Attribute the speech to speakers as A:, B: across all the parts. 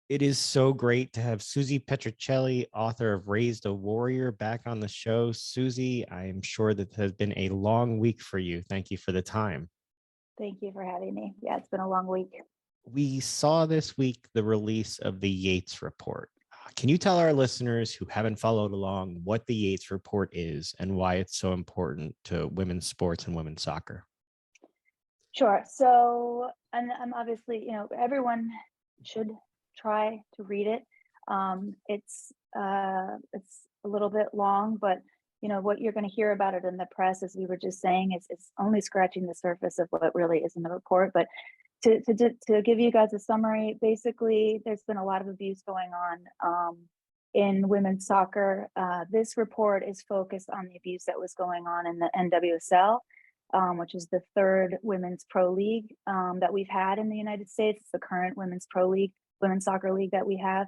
A: It is so great to have Susie Petruccelli, author of Raised a Warrior, back on the show. Susie, I am sure that has been a long week for you. Thank you for the time.
B: Thank you for having me. Yeah, it's been a long week.
A: We saw this week the release of the Yates report. Can you tell our listeners who haven't followed along what the Yates report is and why it's so important to women's sports and women's soccer?
B: Sure. So, and I'm obviously, everyone should try to read it. It's a little bit long, but what you're going to hear about it in the press, as we were just saying, it's only scratching the surface of what really is in the report. But to give you guys a summary, basically, there's been a lot of abuse going on in women's soccer. This report is focused on the abuse that was going on in the NWSL. Which is the third women's pro league that we've had in the United States. It's the current women's pro league, women's soccer league that we have.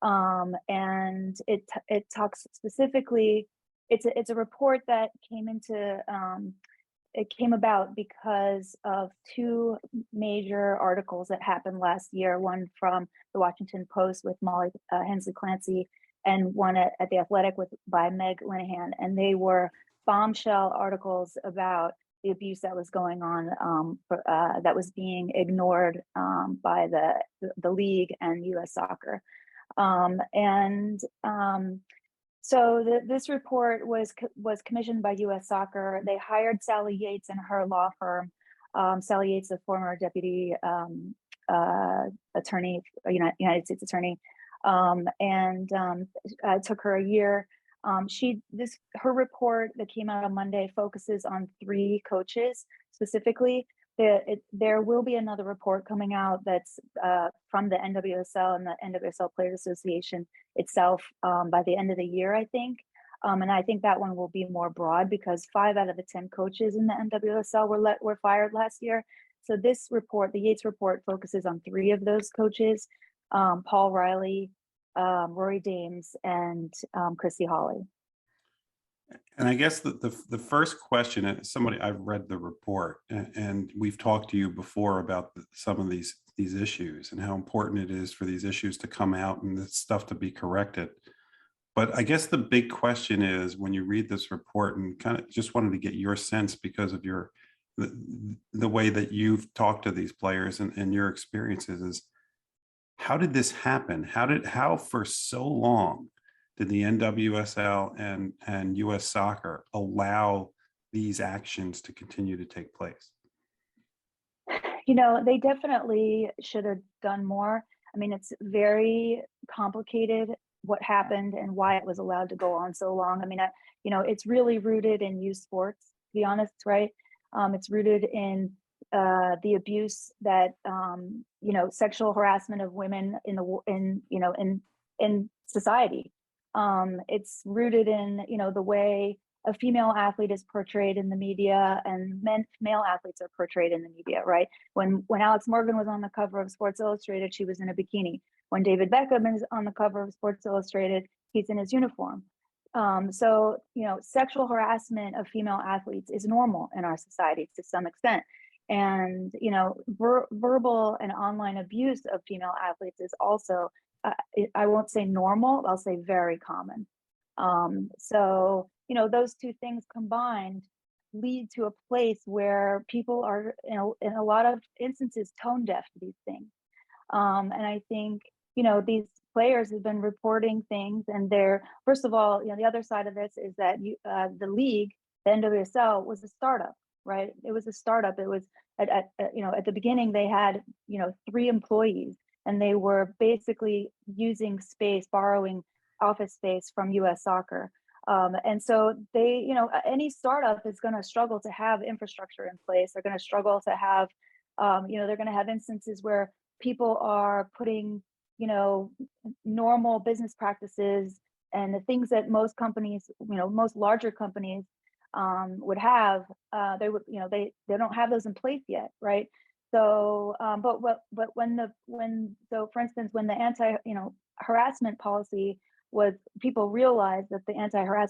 B: And it talks specifically, it's a report that it came about because of two major articles that happened last year, one from the Washington Post with Molly Hensley Clancy, and one at The Athletic by Meg Linehan. And they were bombshell articles about the abuse that was going on, that was being ignored by the league and U.S. Soccer. So this report was commissioned by U.S. Soccer. They hired Sally Yates and her law firm. Sally Yates, a former deputy attorney, United States attorney, it took her a year. Her report that came out on Monday focuses on three coaches specifically. There will be another report coming out that's from the NWSL and the NWSL Players Association itself by the end of the year, I think. And I think that one will be more broad because 5 out of the 10 coaches in the NWSL were fired last year. So this report, the Yates report, focuses on 3 of those coaches: Paul Riley, Rory Dames, and Christy Hawley.
C: And I guess the first question, I've read the report, and we've talked to you before about some of these issues and how important it is for these issues to come out and this stuff to be corrected. But I guess the big question is, when you read this report, and kind of just wanted to get your sense because of the way that you've talked to these players and your experiences, is how did this happen? How for so long did the NWSL and U.S. Soccer allow these actions to continue to take place?
B: They definitely should have done more. I mean, it's very complicated what happened and why it was allowed to go on so long. I mean, it's really rooted in youth sports, to be honest, right? It's rooted in the abuse that sexual harassment of women in society. It's rooted in the way a female athlete is portrayed in the media, and male athletes are portrayed in the media, right? When Alex Morgan was on the cover of Sports Illustrated, she was in a bikini. When David Beckham is on the cover of Sports Illustrated, he's in his uniform. So sexual harassment of female athletes is normal in our society to some extent. And verbal and online abuse of female athletes is also, I won't say normal, I'll say very common. So those two things combined lead to a place where people are, in a lot of instances, tone deaf to these things. And I think these players have been reporting things, and they're, first of all, the other side of this is that the league, the NWSL, was a startup, right? It was a startup. It was at the beginning they had 3 employees, and they were basically using space, borrowing office space from U.S. Soccer. And so they, any startup is going to struggle to have infrastructure in place. They're going to struggle to have, they're going to have instances where people are putting, normal business practices and the things that most companies, most larger companies would have, they would, they don't have those in place yet, right? So, but so for instance, when the anti-harassment policy was, people realized that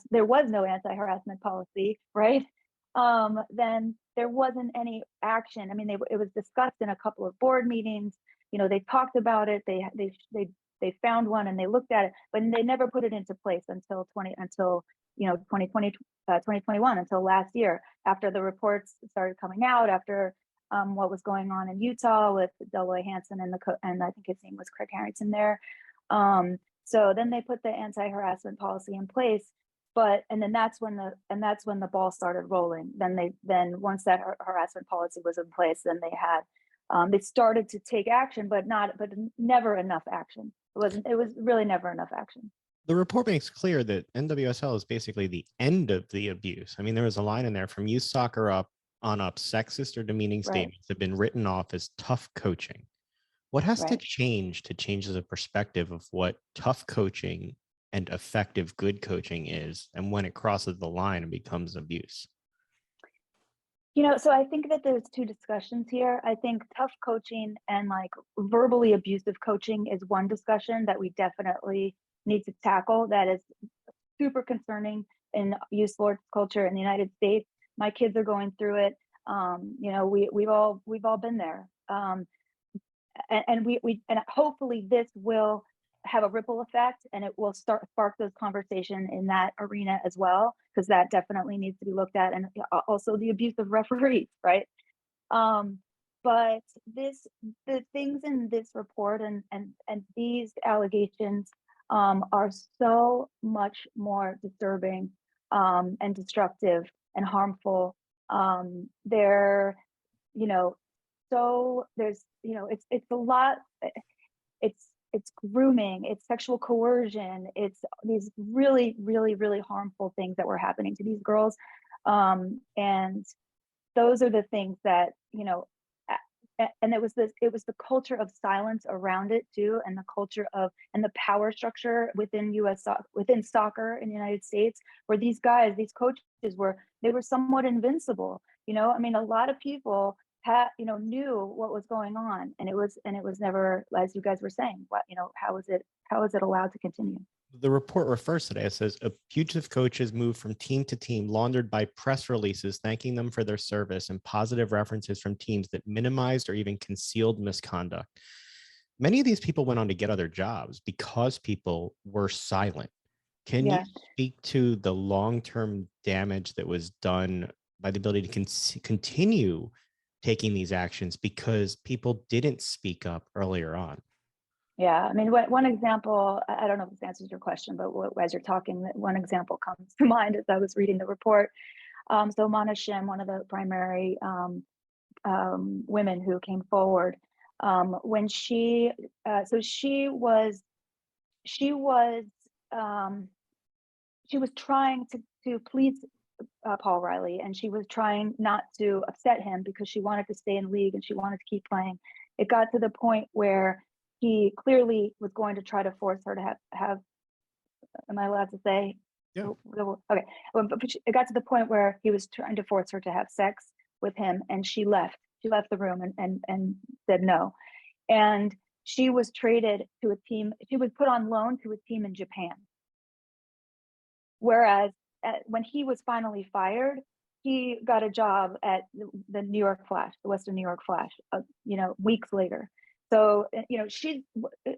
B: there was no anti-harassment policy, right? Then there wasn't any action. I mean, it was discussed in a couple of board meetings, they talked about it, they found one and they looked at it, but they never put it into place until 2020, 2021, until last year, after the reports started coming out, after what was going on in Utah with Delroy Hansen and I think his name was Craig Harrington there. So then they put the anti-harassment policy in place, and then that's when the ball started rolling. Then once that harassment policy was in place, then they started to take action, but never enough action. It was really never enough action.
A: The report makes clear that NWSL is basically the end of the abuse. I mean, there was a line in there: from youth soccer up, sexist or demeaning statements have been written off as tough coaching. What has to change the perspective of what tough coaching and effective good coaching is, and when it crosses the line and becomes abuse?
B: So I think that there's two discussions here. I think tough coaching and like verbally abusive coaching is one discussion that we definitely need to tackle. That is super concerning in youth sports culture in the United States. My kids are going through it. We've all been there. And hopefully this will have a ripple effect, and it will spark those conversations in that arena as well, because that definitely needs to be looked at, and also the abuse of referees, right? But the things in this report and these allegations are so much more disturbing and destructive and harmful. They're, so there's, it's a lot. It's grooming, it's sexual coercion, it's these really, really, really harmful things that were happening to these girls. And those are the things that, and it was the culture of silence around it too, and the power structure within within soccer in the United States, where these coaches were somewhat invincible. I mean, a lot of people knew what was going on, and it was never, as you guys were saying, how is it allowed to continue?
A: The report refers to that. It says abusive coaches move from team to team, laundered by press releases thanking them for their service and positive references from teams that minimized or even concealed misconduct. Many of these people went on to get other jobs because people were silent. Can you speak to the long-term damage that was done by the ability to continue taking these actions because people didn't speak up earlier on?
B: Yeah, I mean, one example, I don't know if this answers your question, but as you're talking, one example comes to mind as I was reading the report. So Mana Shim, one of the primary women who came forward, when she was trying to please Paul Riley, and she was trying not to upset him because she wanted to stay in league and she wanted to keep playing. It got to the point where he clearly was going to try to force her to have am I allowed to say?
A: Yeah.
B: Okay. It got to the point where he was trying to force her to have sex with him, and she left the room and said no. And she was traded to a team. She was put on loan to a team in Japan. Whereas when he was finally fired, he got a job at the New York Flash, the Western New York Flash, weeks later. So, she's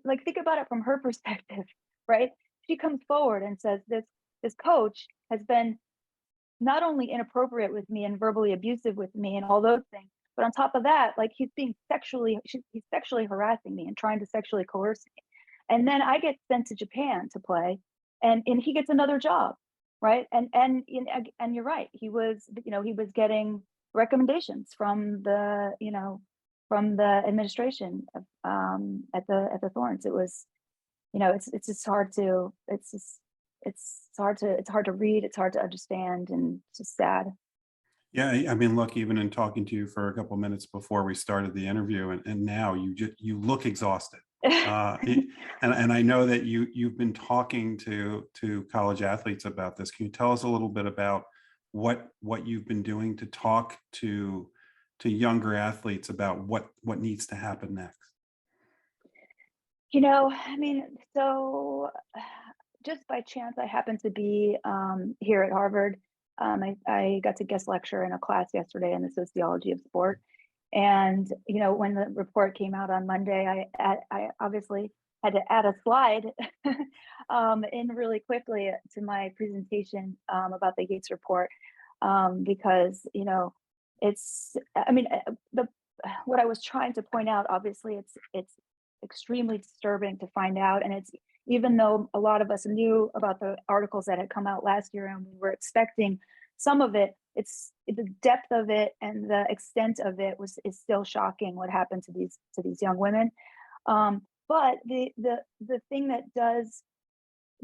B: like, think about it from her perspective, right? She comes forward and says, this coach has been not only inappropriate with me and verbally abusive with me and all those things, but on top of that, like he's sexually harassing me and trying to sexually coerce me. And then I get sent to Japan to play, and he gets another job, right? And you're right. He was getting recommendations from the administration at the Thorns. It was, it's hard to read. It's hard to understand, and it's just sad.
C: Yeah, I mean, look, even in talking to you for a couple of minutes before we started the interview, and now you look exhausted. And I know that you've been talking to college athletes about this. Can you tell us a little bit about what you've been doing to talk to younger athletes about what needs to happen next?
B: I mean, so just by chance, I happened to be here at Harvard. I got to guest lecture in a class yesterday in the sociology of sport. And, you know, when the report came out on Monday, I obviously had to add a slide in really quickly to my presentation about the Yates report, because, you know, I mean, what I was trying to point out, obviously, it's extremely disturbing to find out. And it's, even though a lot of us knew about the articles that had come out last year and we were expecting some of it, it's the depth of it and the extent of it is still shocking what happened to these young women. But the thing that does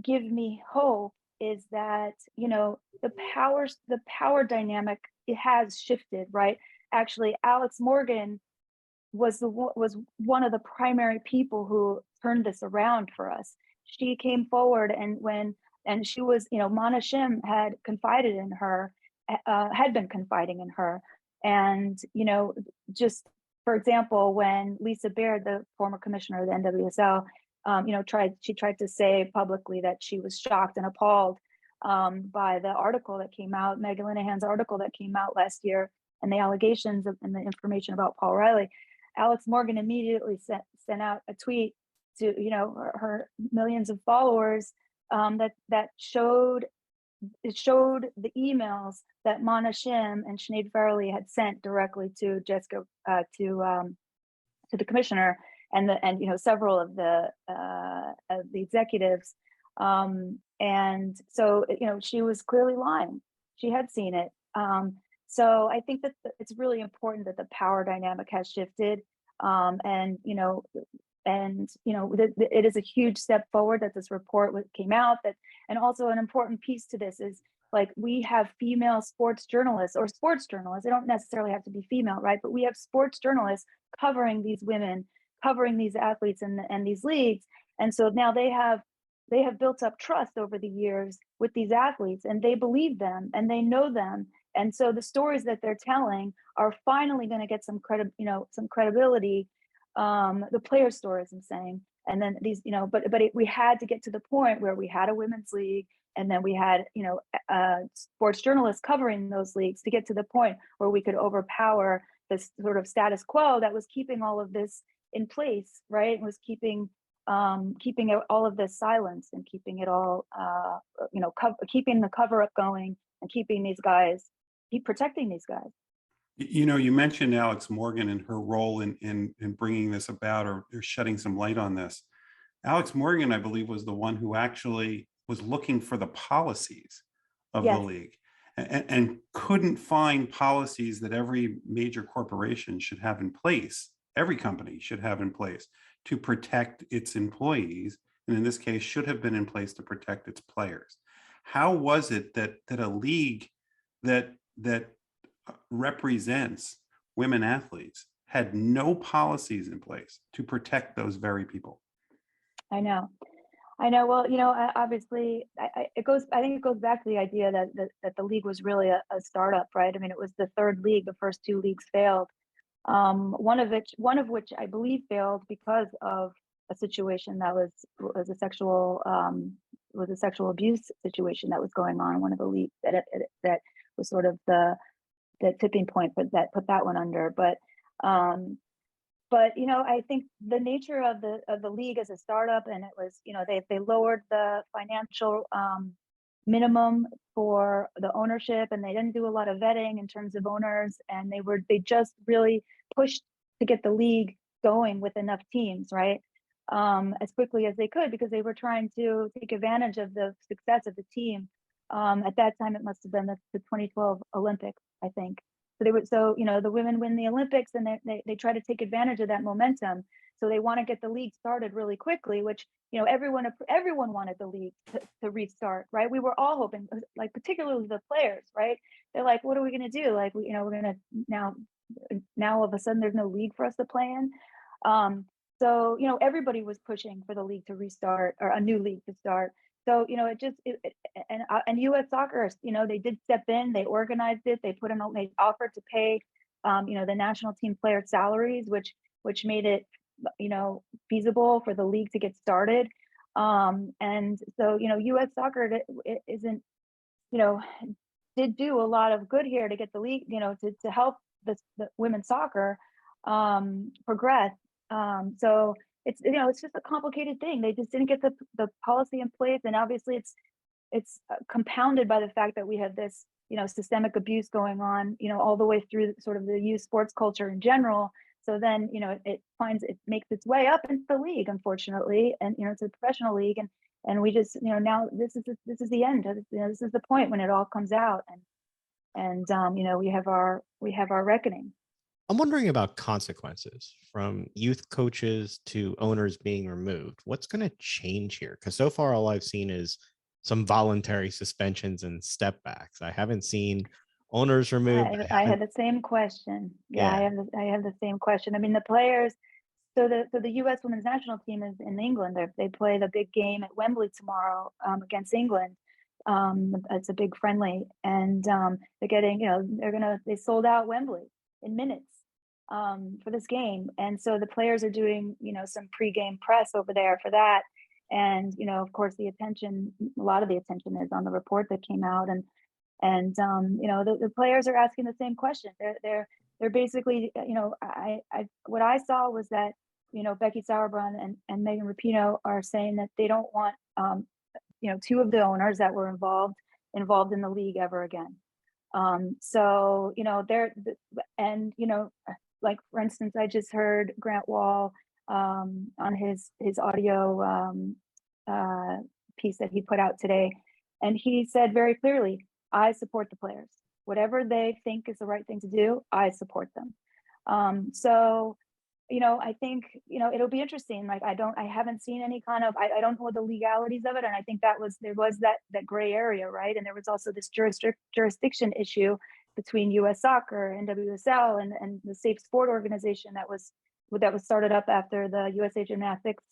B: give me hope is that, you know, the power dynamic, it has shifted, right? Actually, Alex Morgan was one of the primary people who turned this around for us. She came forward, and she was, you know, Mana Shim had confided in her, had been confiding in her. And, you know, just for example, when Lisa Baird, the former commissioner of the NWSL, you know, she tried to say publicly that she was shocked and appalled by the article that came out, Megan Linehan's article that came out last year, and the allegations and the information about Paul Riley. Alex Morgan immediately sent out a tweet to, you know, her millions of followers that showed the emails that Mana Shim and Sinead Farrelly had sent directly to Jessica, to the commissioner and you know, several of the executives, and so, you know, she was clearly lying. She had seen it. So I think that it's really important that the power dynamic has shifted, and you know, it is a huge step forward that this report came out. And also an important piece to this is, like, we have female sports journalists, or sports journalists. They don't necessarily have to be female, right? But we have sports journalists covering these women, covering these athletes and these leagues. And so now they have built up trust over the years with these athletes, and they believe them and they know them. And so the stories that they're telling are finally going to get some credibility. The player stories, I'm saying, and then these, you know, we had to get to the point where we had a women's league, and then we had, you know, sports journalists covering those leagues to get to the point where we could overpower this sort of status quo that was keeping all of this in place, right? It was keeping all of this silence and keeping it all, you know, keeping the cover up going and keep protecting these guys.
C: You know, you mentioned Alex Morgan and her role in bringing this about, or shedding some light on this. Alex Morgan, I believe, was the one who actually was looking for the policies of the league, and couldn't find policies that every major corporation should have in place, every company should have in place to protect its employees, and in this case should have been in place to protect its players. How was it that a league that represents women athletes had no policies in place to protect those very people?
B: I know. Well, you know, obviously, I think it goes back to the idea that the league was really a startup, right? I mean, it was the third league. The first two leagues failed. One of which I believe failed because of a situation that was a sexual abuse situation that was going on in one of the leagues that was sort of the tipping point that put that one under. But you know, I think the nature of the league as a startup, and it was, you know, they lowered the financial minimum for the ownership, and they didn't do a lot of vetting in terms of owners, and they just really pushed to get the league going with enough teams, right, as quickly as they could, because they were trying to take advantage of the success of the team. At that time, it must have been the 2012 Olympics, I think. So you know, the women win the Olympics, and they try to take advantage of that momentum. So they want to get the league started really quickly, which, you know, everyone wanted the league to restart, right? We were all hoping, like, particularly the players, right? They're like, what are we going to do? Like, you know, we're going to now all of a sudden there's no league for us to play in. So, you know, everybody was pushing for the league to restart, or a new league to start. So, you know, and U.S. Soccer, you know, they did step in, they organized it, they offered to pay, you know, the national team player salaries, which made it, you know, feasible for the league to get started. And so, you know, U.S. Soccer isn't, you know, did do a lot of good here to get the league, you know, to help the women's soccer. progress. So it's, it's just a complicated thing. They just didn't get the policy in place, and obviously it's compounded by the fact that we have this, systemic abuse going on, all the way through sort of the youth sports culture in general. So then, it makes its way up into the league, unfortunately, and it's a professional league, and we just, now this is the end. This is the point when it all comes out, and we have our reckoning.
A: I'm wondering about consequences from youth coaches to owners being removed. What's going to change here? Because so far, all I've seen is some voluntary suspensions and step backs. I haven't seen owners removed.
B: I had the same question. Yeah,
A: Yeah.
B: I have the same question. I mean, the players. So the U.S. women's national team is in England. They play the big game at Wembley tomorrow against England. It's a big friendly, and they're getting, they sold out Wembley in minutes for this game, and so the players are doing, some pre-game press over there for that, and of course a lot of the attention is on the report that came out, and the players are asking the same question. They're basically, what I saw was that, Becky Sauerbrunn and Megan Rapinoe are saying that they don't want, two of the owners that were involved in the league ever again. So, like, for instance, I just heard Grant Wall on his audio piece that he put out today, and he said very clearly, I support the players. Whatever they think is the right thing to do, I support them. So, I think, it'll be interesting. Like, I haven't seen any kind of, I don't know the legalities of it. And I think there was that gray area, right? And there was also this jurisdiction issue between US Soccer, NWSL, and the Safe Sport organization that was started up after the USA Gymnastics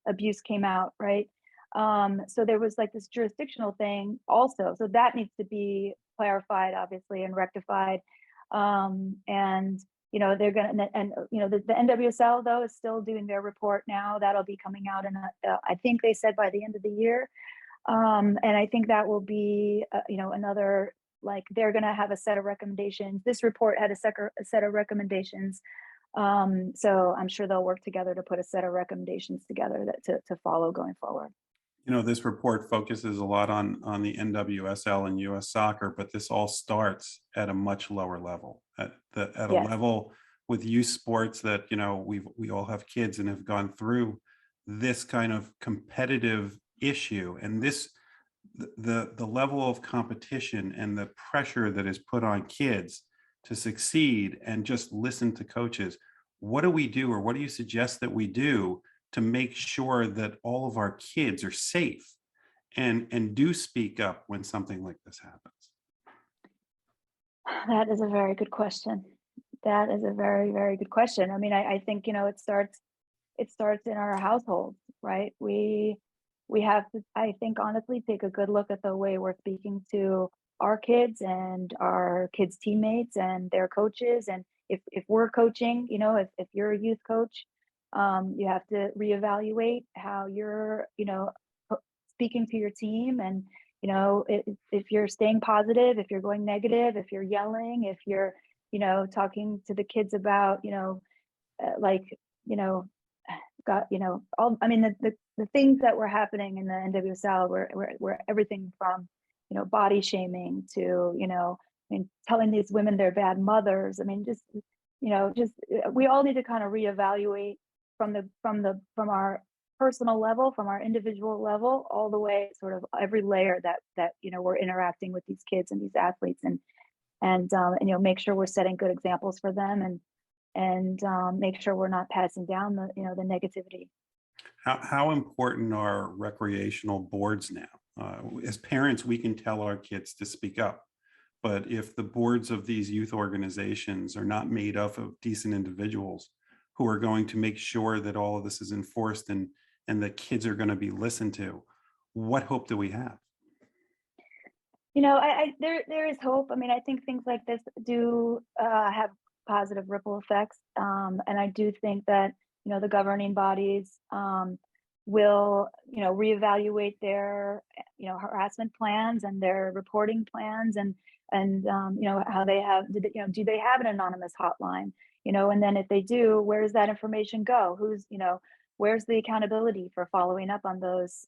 B: abuse came out, right? So there was like this jurisdictional thing also. So that needs to be clarified, obviously, and rectified. And they're gonna, and the NWSL though is still doing their report now. That'll be coming out in I think they said by the end of the year. And I think that will be another, like, they're gonna have a set of recommendations. This report had a set of recommendations. So I'm sure they'll work together to put a set of recommendations together to follow going forward.
C: This report focuses a lot on the NWSL and US Soccer, but this all starts at a much lower level, at a
B: Yes.
C: level with youth sports that, we all have kids and have gone through this kind of competitive issue, and the level of competition and the pressure that is put on kids to succeed and just listen to coaches. What do we do, or what do you suggest that we do to make sure that all of our kids are safe and do speak up when something like this happens?
B: That is a very good question. That is a very, very good question. I mean, I think, it starts in our households, right? We have to, I think, honestly, take a good look at the way we're speaking to our kids and our kids' teammates and their coaches. And if we're coaching, if you're a youth coach, you have to reevaluate how you're, speaking to your team. And, if you're staying positive, if you're going negative, if you're yelling, if you're, talking to the kids about, all, I mean, the things that were happening in the NWSL were everything from, body shaming to, telling these women they're bad mothers. I mean, just we all need to kind of reevaluate from our personal level, from our individual level, all the way, sort of every layer that we're interacting with these kids and these athletes, and make sure we're setting good examples for them, and make sure we're not passing down the negativity.
C: How important are recreational boards now? As parents, we can tell our kids to speak up, but if the boards of these youth organizations are not made up of decent individuals who are going to make sure that all of this is enforced and that kids are going to be listened to, what hope do we have?
B: There is hope. I mean, I think things like this do have positive ripple effects, and I do think that the governing bodies will reevaluate their harassment plans and their reporting plans, and how they have, do they have an anonymous hotline? and then if they do, where does that information go? Where's the accountability for following up on those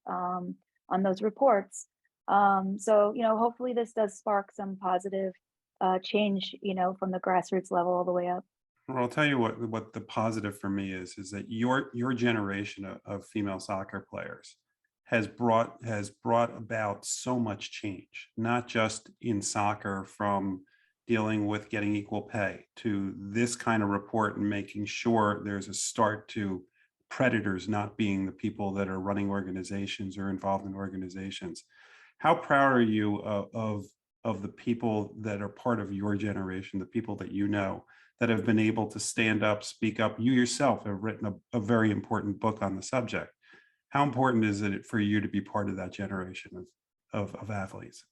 B: reports? So, hopefully this does spark some positive change, from the grassroots level all the way up.
C: Well, I'll tell you what the positive for me is that your generation of female soccer players has brought about so much change, not just in soccer, from dealing with getting equal pay to this kind of report and making sure there's a start to predators not being the people that are running organizations or involved in organizations. How proud are you of the people that are part of your generation, the people that that have been able to stand up, speak up? You yourself have written a very important book on the subject. How important is it for you to be part of that generation of athletes?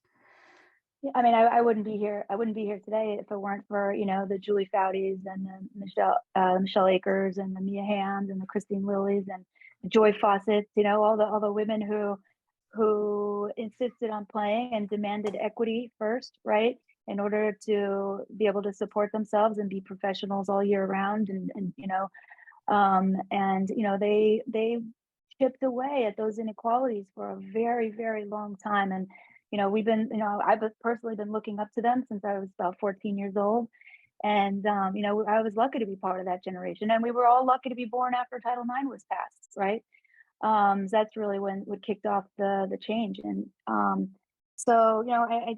B: Yeah, I mean, I wouldn't be here. I wouldn't be here today if it weren't for, the Julie Foudies and the Michelle Akers and the Mia Hamm and the Christine Lillies and the Joy Fawcett's, all the women who insisted on playing and demanded equity first, right? In order to be able to support themselves and be professionals all year round. They chipped away at those inequalities for a very, very long time. And, I've personally been looking up to them since I was about 14 years old. And, I was lucky to be part of that generation. And we were all lucky to be born after Title IX was passed, right? That's really what kicked off the change. And so,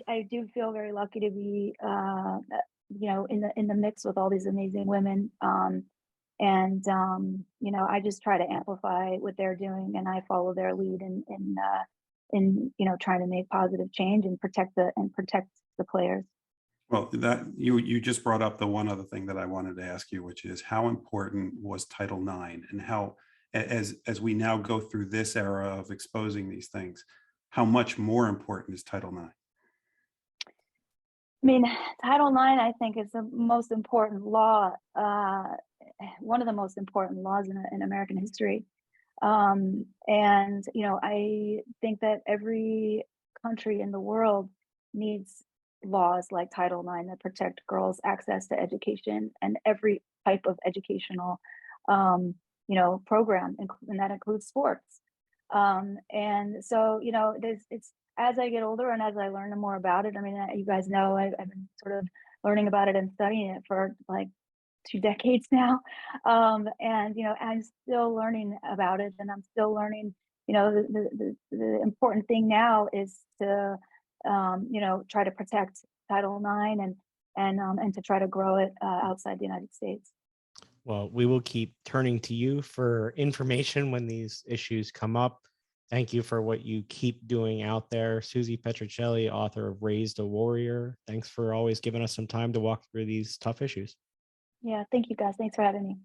B: I do feel very lucky to be, in the mix with all these amazing women. I just try to amplify what they're doing, and I follow their lead in trying to make positive change and protect the players.
C: Well, that you just brought up the one other thing that I wanted to ask you, which is how important was Title IX, and how, as we now go through this era of exposing these things, how much more important is Title IX?
B: I mean, Title IX, I think, is the most important law, one of the most important laws in American history. I think that every country in the world needs laws like Title IX that protect girls' access to education and every type of educational, program, and that includes sports. It's as I get older and as I learn more about it. I mean, you guys know I've been sort of learning about it and studying it for like 2 decades now. I'm still learning about it, and I'm still learning, the important thing now is to, try to protect Title IX and to try to grow it outside the United States.
A: Well, we will keep turning to you for information when these issues come up. Thank you for what you keep doing out there. Susie Petruccelli, author of Raised a Warrior. Thanks for always giving us some time to walk through these tough issues.
B: Yeah, thank you guys. Thanks for having me.